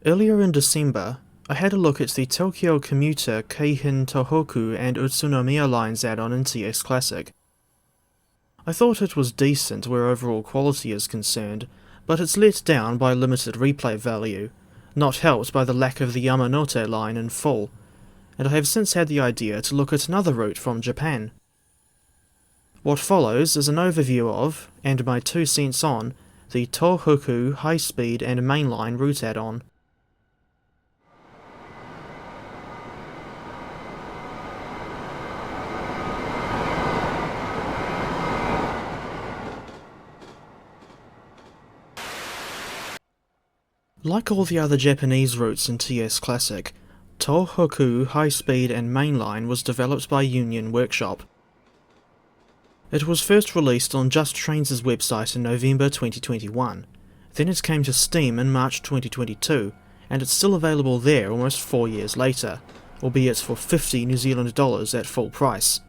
Earlier in December, I had a look at the Tokyo Commuter Keihin Tohoku and Utsunomiya lines add-on in TS Classic. I thought it was decent where overall quality is concerned, but it's let down by limited replay value, not helped by the lack of the Yamanote line in full, and I have since had the idea to look at another route from Japan. What follows is an overview of, and my 2 cents on, the Tōhoku High Speed and Mainline route add-on. Like all the other Japanese routes in TS Classic, Tōhoku High Speed and Mainline was developed by Union Workshop. It was first released on Just Trains' website in November 2021, then it came to Steam in March 2022, and it's still available there almost 4 years later, albeit for $50 New Zealand dollars at full price.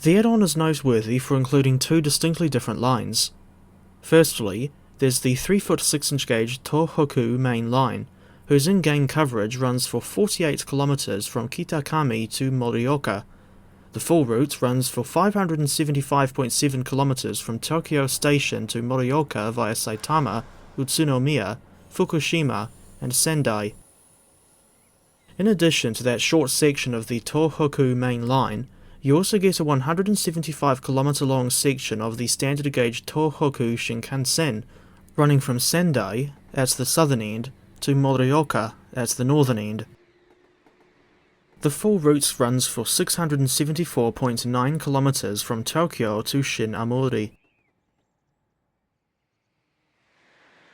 The add-on is noteworthy for including 2 distinctly different lines. Firstly, there's the 3-foot 6-inch gauge Tohoku Mainline, whose in-game coverage runs for 48 kilometres from Kitakami to Morioka. The full route runs for 575.7 kilometres from Tokyo Station to Morioka via Saitama, Utsunomiya, Fukushima, and Sendai. In addition to that short section of the Tohoku Mainline, you also get a 175 km long section of the standard gauge Tōhoku Shinkansen, running from Sendai, at the southern end, to Morioka, at the northern end. The full route runs for 674.9 km from Tokyo to Shin Amori.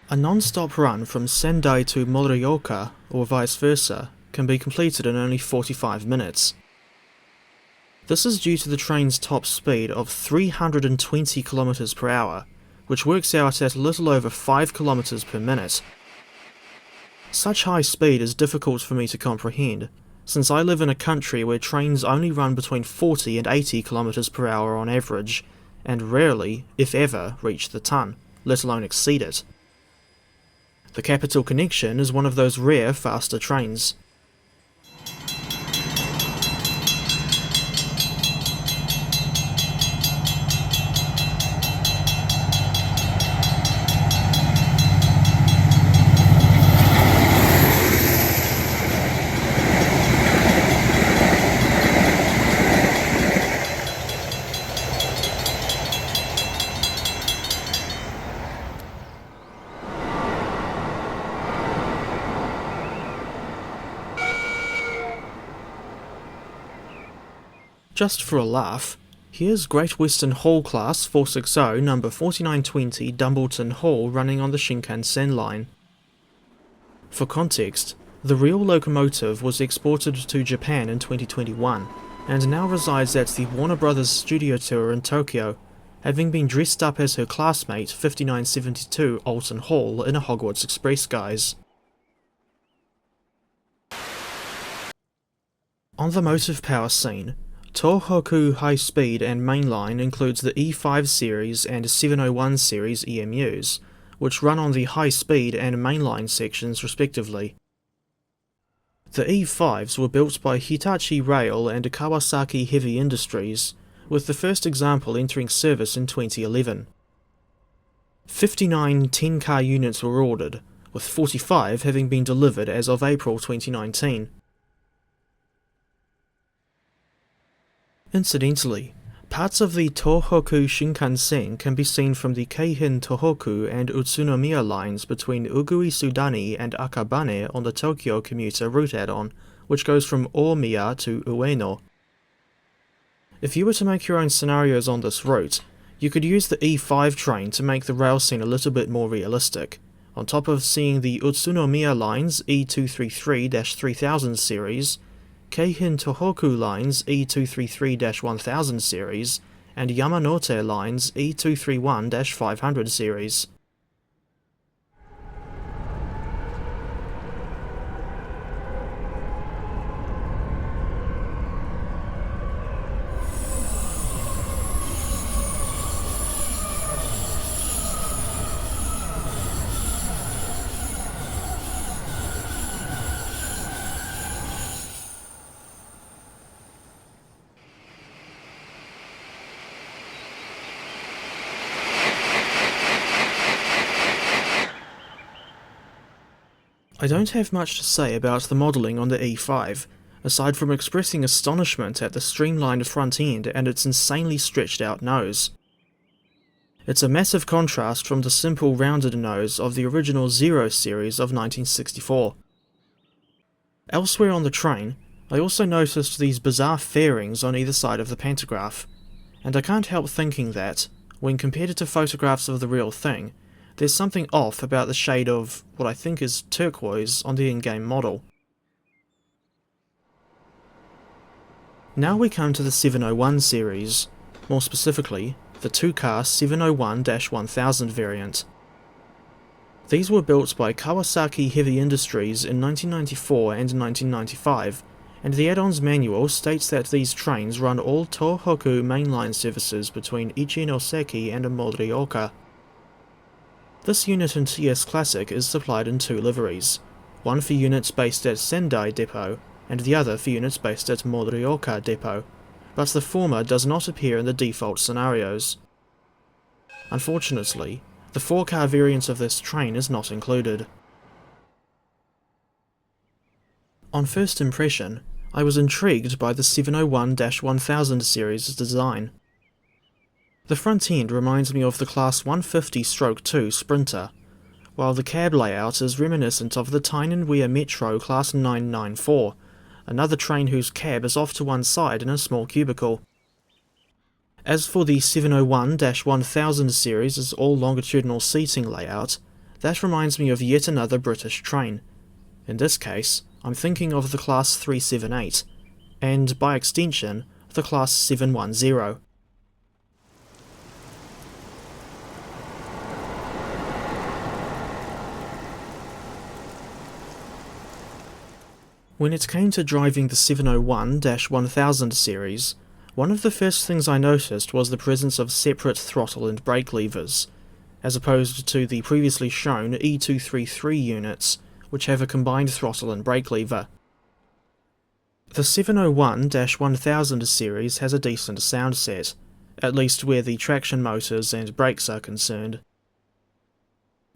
A non-stop run from Sendai to Morioka, or vice versa, can be completed in only 45 minutes. This is due to the train's top speed of 320 km per hour, which works out at a little over 5 km per minute. Such high speed is difficult for me to comprehend, since I live in a country where trains only run between 40 and 80 km per hour on average, and rarely, if ever, reach the ton, let alone exceed it. The Capital Connection is one of those rare faster trains. Just for a laugh, here's Great Western Hall Class 460 number 4920 Dumbleton Hall running on the Shinkansen line. For context, the real locomotive was exported to Japan in 2021, and now resides at the Warner Brothers Studio Tour in Tokyo, having been dressed up as her classmate 5972 Alton Hall in a Hogwarts Express guise. On the motive power scene, Tōhoku High Speed and Mainline includes the E5 series and 701 series EMUs, which run on the high speed and mainline sections respectively. The E5s were built by Hitachi Rail and Kawasaki Heavy Industries, with the first example entering service in 2011. 59 10-car units were ordered, with 45 having been delivered as of April 2019. Incidentally, parts of the Tohoku Shinkansen can be seen from the Keihin Tohoku and Utsunomiya lines between Ugui-Sudani and Akabane on the Tokyo Commuter route add-on, which goes from Ōmiya to Ueno. If you were to make your own scenarios on this route, you could use the E5 train to make the rail scene a little bit more realistic, on top of seeing the Utsunomiya lines E233-3000 series, Keihin Tohoku lines E233-1000 series, and Yamanote lines E231-500 series. I don't have much to say about the modelling on the E5, aside from expressing astonishment at the streamlined front end and its insanely stretched out nose. It's a massive contrast from the simple rounded nose of the original Zero series of 1964. Elsewhere on the train, I also noticed these bizarre fairings on either side of the pantograph, and I can't help thinking that, when compared to photographs of the real thing, there's something off about the shade of what I think is turquoise on the in-game model. Now we come to the 701 series, more specifically, the two-car 701-1000 variant. These were built by Kawasaki Heavy Industries in 1994 and 1995, and the add-ons manual states that these trains run all Tohoku Mainline services between Ichinoseki and Morioka. This unit in TS Classic is supplied in two liveries, one for units based at Sendai depot, and the other for units based at Morioka depot, but the former does not appear in the default scenarios. Unfortunately, the 4-car variant of this train is not included. On first impression, I was intrigued by the 701-1000 series design. The front end reminds me of the Class 150/2 Sprinter, while the cab layout is reminiscent of the Tyne-and-Wear Metro Class 994, another train whose cab is off to one side in a small cubicle. As for the 701-1000 series' all longitudinal seating layout, that reminds me of yet another British train. In this case, I'm thinking of the Class 378, and by extension, the Class 710. When it came to driving the 701-1000 series, one of the first things I noticed was the presence of separate throttle and brake levers, as opposed to the previously shown E233 units, which have a combined throttle and brake lever. The 701-1000 series has a decent sound set, at least where the traction motors and brakes are concerned.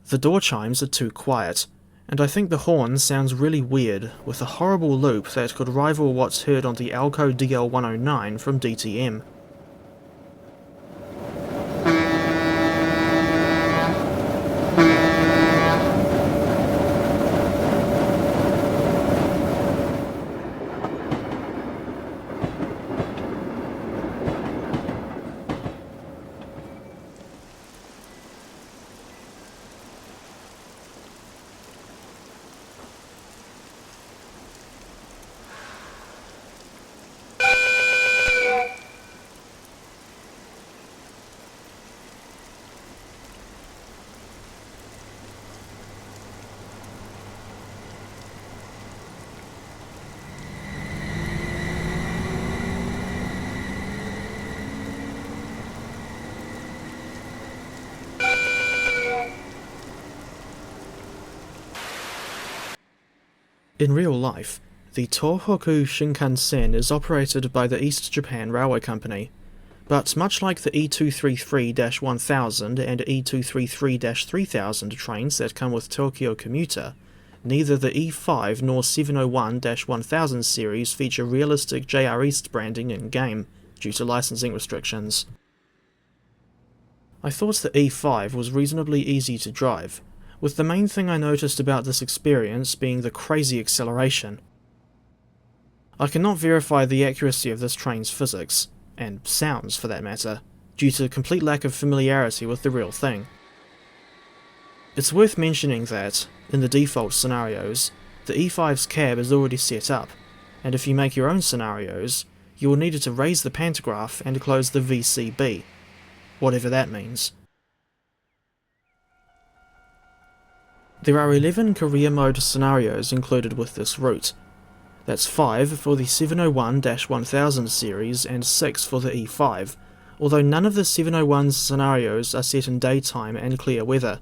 The door chimes are too quiet, and I think the horn sounds really weird, with a horrible loop that could rival what's heard on the Alco DL109 from DTM. In real life, the Tōhoku Shinkansen is operated by the East Japan Railway Company, but much like the E233-1000 and E233-3000 trains that come with Tokyo Commuter, neither the E5 nor 701-1000 series feature realistic JR East branding in-game, due to licensing restrictions. I thought the E5 was reasonably easy to drive, with the main thing I noticed about this experience being the crazy acceleration. I cannot verify the accuracy of this train's physics, and sounds for that matter, due to complete lack of familiarity with the real thing. It's worth mentioning that, in the default scenarios, the E5's cab is already set up, and if you make your own scenarios, you will need to raise the pantograph and close the VCB, whatever that means. There are 11 career mode scenarios included with this route. That's 5 for the 701-1000 series and 6 for the E5, although none of the 701's scenarios are set in daytime and clear weather.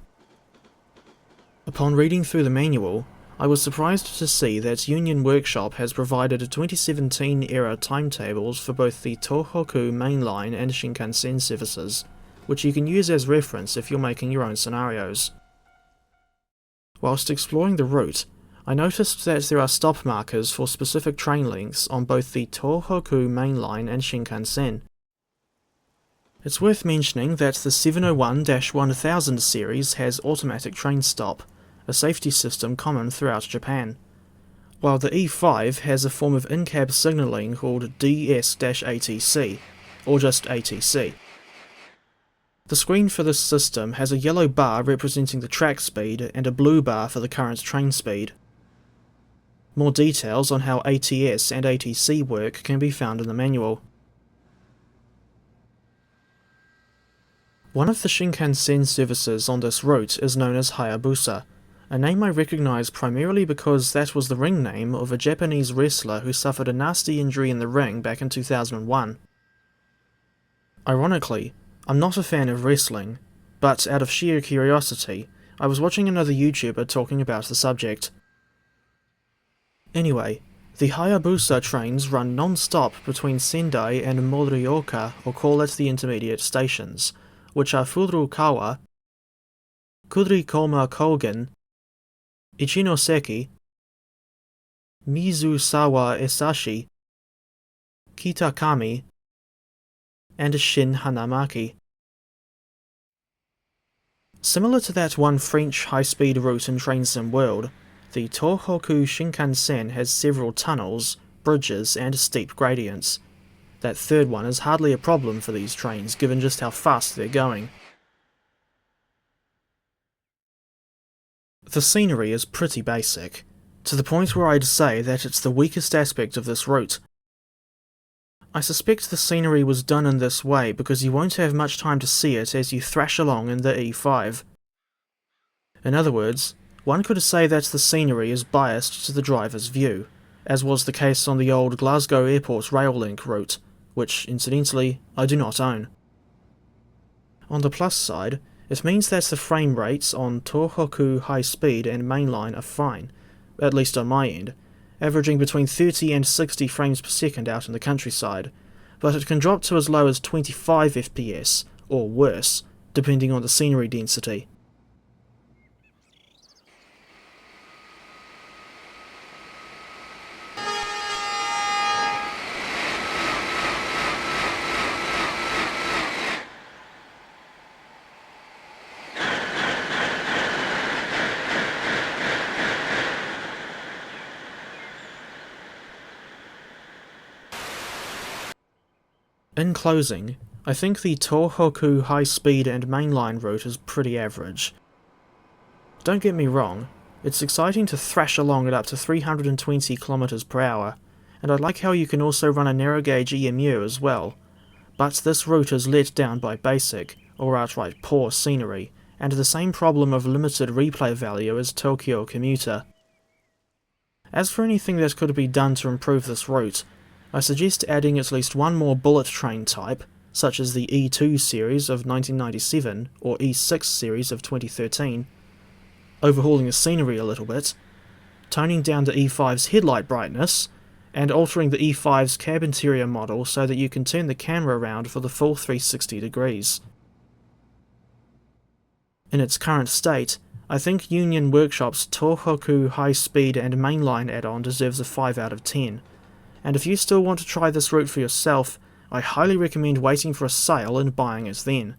Upon reading through the manual, I was surprised to see that Union Workshop has provided 2017-era timetables for both the Tohoku Mainline and Shinkansen services, which you can use as reference if you're making your own scenarios. Whilst exploring the route, I noticed that there are stop markers for specific train lengths on both the Tohoku Mainline and Shinkansen. It's worth mentioning that the 701-1000 series has automatic train stop, a safety system common throughout Japan, while the E5 has a form of in-cab signalling called DS-ATC, or just ATC. The screen for this system has a yellow bar representing the track speed and a blue bar for the current train speed. More details on how ATS and ATC work can be found in the manual. One of the Shinkansen services on this route is known as Hayabusa, a name I recognise primarily because that was the ring name of a Japanese wrestler who suffered a nasty injury in the ring back in 2001. Ironically, I'm not a fan of wrestling, but out of sheer curiosity, I was watching another YouTuber talking about the subject. Anyway, the Hayabusa trains run non-stop between Sendai and Morioka, or call it the intermediate stations, which are Furukawa, Kurikoma Kogen, Ichinoseki, Mizusawa Esashi, Kitakami, and Shin Hanamaki. Similar to that one French high-speed route in Train Sim World, the Tōhoku Shinkansen has several tunnels, bridges, and steep gradients. That third one is hardly a problem for these trains given just how fast they're going. The scenery is pretty basic, to the point where I'd say that it's the weakest aspect of this route. I suspect the scenery was done in this way because you won't have much time to see it as you thrash along in the E5. In other words, one could say that the scenery is biased to the driver's view, as was the case on the old Glasgow Airport rail link route, which, incidentally, I do not own. On the plus side, it means that the frame rates on Tohoku High Speed and Mainline are fine, at least on my end, averaging between 30 and 60 frames per second out in the countryside, but it can drop to as low as 25 FPS, or worse, depending on the scenery density. In closing, I think the Tōhoku High Speed and Mainline route is pretty average. Don't get me wrong, it's exciting to thrash along at up to 320 km per hour, and I like how you can also run a narrow gauge EMU as well, but this route is let down by basic, or outright poor scenery, and the same problem of limited replay value as Tokyo Commuter. As for anything that could be done to improve this route, I suggest adding at least one more bullet train type, such as the E2 series of 1997 or E6 series of 2013, overhauling the scenery a little bit, toning down the E5's headlight brightness, and altering the E5's cab interior model so that you can turn the camera around for the full 360 degrees. In its current state, I think Union Workshop's Tōhoku High Speed and Mainline add-on deserves a 5 out of 10. And if you still want to try this route for yourself, I highly recommend waiting for a sale and buying it then.